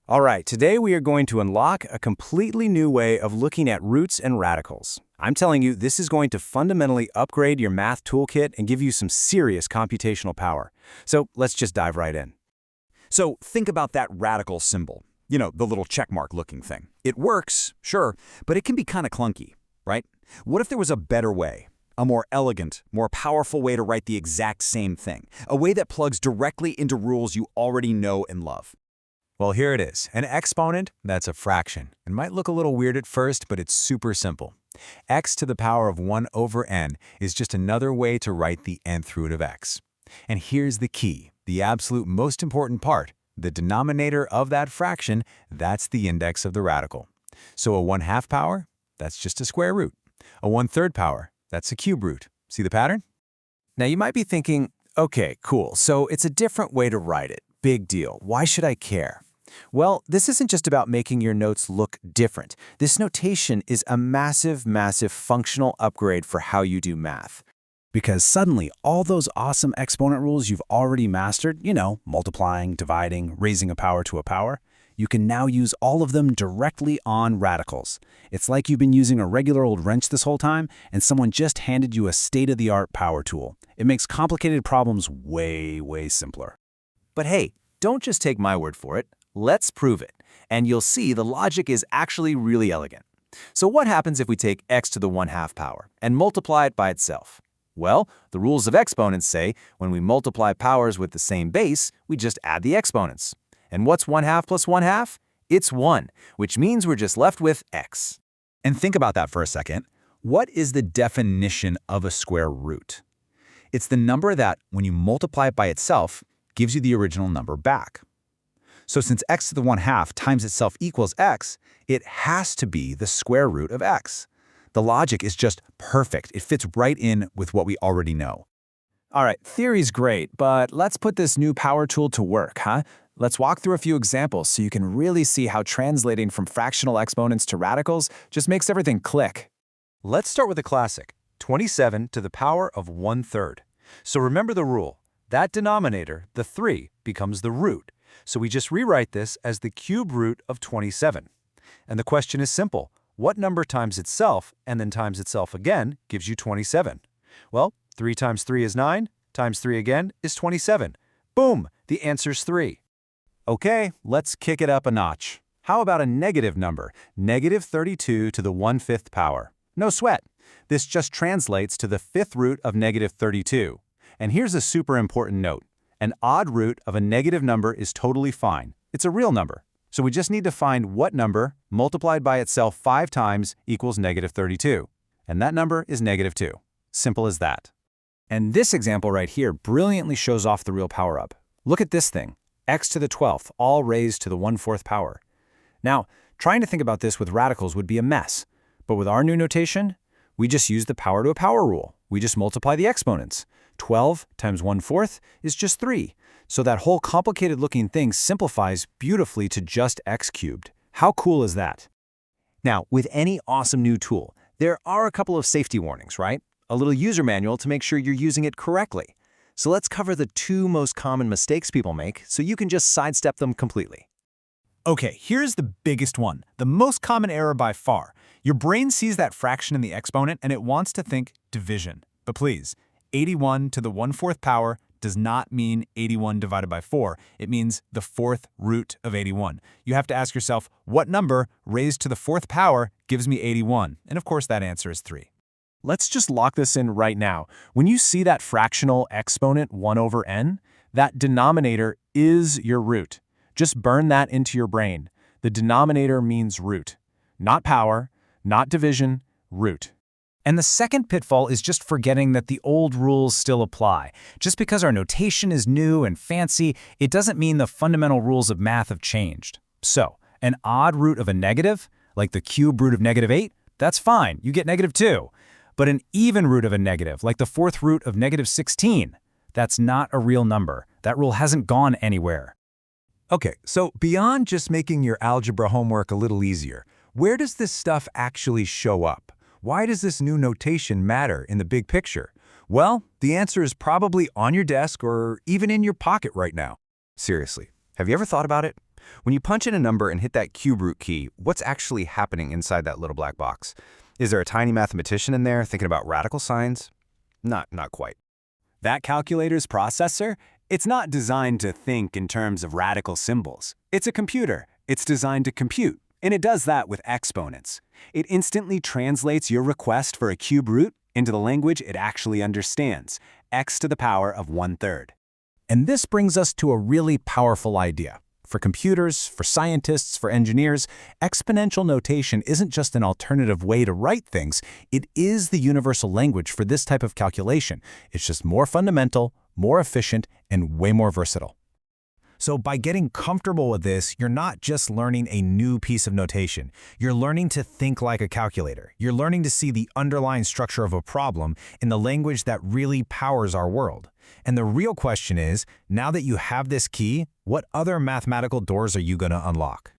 All right, today we are going to unlock a completely new way of looking at roots and radicals. I'm telling you, this is going to fundamentally upgrade your math toolkit and give you some serious computational power. So let's just dive right in. So think about that radical symbol. You know, the little checkmark looking thing. It works, sure, but it can be kind of clunky, right? What if there was a better way? A more elegant, more powerful way to write the exact same thing. A way that plugs directly into rules you already know and love. Well, here it is. An exponent, that's a fraction. It might look a little weird at first, but it's super simple. X to the power of 1 over n is just another way to write the nth root of x. And here's the key, the absolute most important part. The denominator of that fraction, that's the index of the radical. So a 1/2 power, that's just a square root. A 1/3 power, that's a cube root. See the pattern? Now you might be thinking, okay, cool, so it's a different way to write it. Big deal. Why should I care? Well, this isn't just about making your notes look different. This notation is a massive, massive functional upgrade for how you do math. Because suddenly, all those awesome exponent rules you've already mastered, multiplying, dividing, raising a power to a power, you can now use all of them directly on radicals. It's like you've been using a regular old wrench this whole time, and someone just handed you a state-of-the-art power tool. It makes complicated problems way, way simpler. But hey, don't just take my word for it. Let's prove it, and you'll see the logic is actually really elegant. So what happens if we take x to the 1/2 power and multiply it by itself? Well, the rules of exponents say when we multiply powers with the same base, we just add the exponents. And what's 1/2 plus 1/2? It's 1, which means we're just left with x. And think about that for a second. What is the definition of a square root? It's the number that, when you multiply it by itself, gives you the original number back. So since x to the 1/2 times itself equals x, it has to be the square root of x. The logic is just perfect. It fits right in with what we already know. All right, theory's great, but let's put this new power tool to work, huh? Let's walk through a few examples so you can really see how translating from fractional exponents to radicals just makes everything click. Let's start with a classic, 27 to the power of 1/3. So remember the rule. That denominator, the 3, becomes the root. So we just rewrite this as the cube root of 27. And the question is simple. What number times itself and then times itself again gives you 27? Well, 3 times 3 is 9, times 3 again is 27. Boom! The answer's 3. Okay, let's kick it up a notch. How about a negative number, negative 32 to the 1/5 power? No sweat. This just translates to the 5th root of negative 32. And here's a super important note. An odd root of a negative number is totally fine. It's a real number. So we just need to find what number multiplied by itself 5 times equals negative 32. And that number is negative 2. Simple as that. And this example right here brilliantly shows off the real power-up. Look at this thing, x to the 12th, all raised to the 1/4 power. Now, trying to think about this with radicals would be a mess. But with our new notation, we just use the power to a power rule. We just multiply the exponents. 12 times 1/4 is just 3. So that whole complicated looking thing simplifies beautifully to just x cubed. How cool is that? Now, with any awesome new tool, there are a couple of safety warnings, right? A little user manual to make sure you're using it correctly. So let's cover the 2 most common mistakes people make so you can just sidestep them completely. Okay, here's the biggest one, the most common error by far. Your brain sees that fraction in the exponent and it wants to think division. But please, 81 to the 1/4 power does not mean 81 divided by 4. It means the 4th root of 81. You have to ask yourself, what number raised to the 4th power gives me 81? And of course, that answer is 3. Let's just lock this in right now. When you see that fractional exponent 1 over n, that denominator is your root. Just burn that into your brain. The denominator means root. Not power, not division, root. And the second pitfall is just forgetting that the old rules still apply. Just because our notation is new and fancy, it doesn't mean the fundamental rules of math have changed. So, an odd root of a negative, like the cube root of negative 8, that's fine, you get negative 2. But an even root of a negative, like the 4th root of negative 16, that's not a real number. That rule hasn't gone anywhere. Okay, so beyond just making your algebra homework a little easier, where does this stuff actually show up? Why does this new notation matter in the big picture? Well, the answer is probably on your desk or even in your pocket right now. Seriously, have you ever thought about it? When you punch in a number and hit that cube root key, what's actually happening inside that little black box? Is there a tiny mathematician in there thinking about radical signs? Not quite. That calculator's processor, it's not designed to think in terms of radical symbols. It's a computer. It's designed to compute, and it does that with exponents. It instantly translates your request for a cube root into the language it actually understands, x to the power of 1/3. And this brings us to a really powerful idea. For computers, for scientists, for engineers, exponential notation isn't just an alternative way to write things, it is the universal language for this type of calculation. It's just more fundamental, more efficient, and way more versatile. So by getting comfortable with this, you're not just learning a new piece of notation. You're learning to think like a calculator. You're learning to see the underlying structure of a problem in the language that really powers our world. And the real question is, now that you have this key, what other mathematical doors are you going to unlock?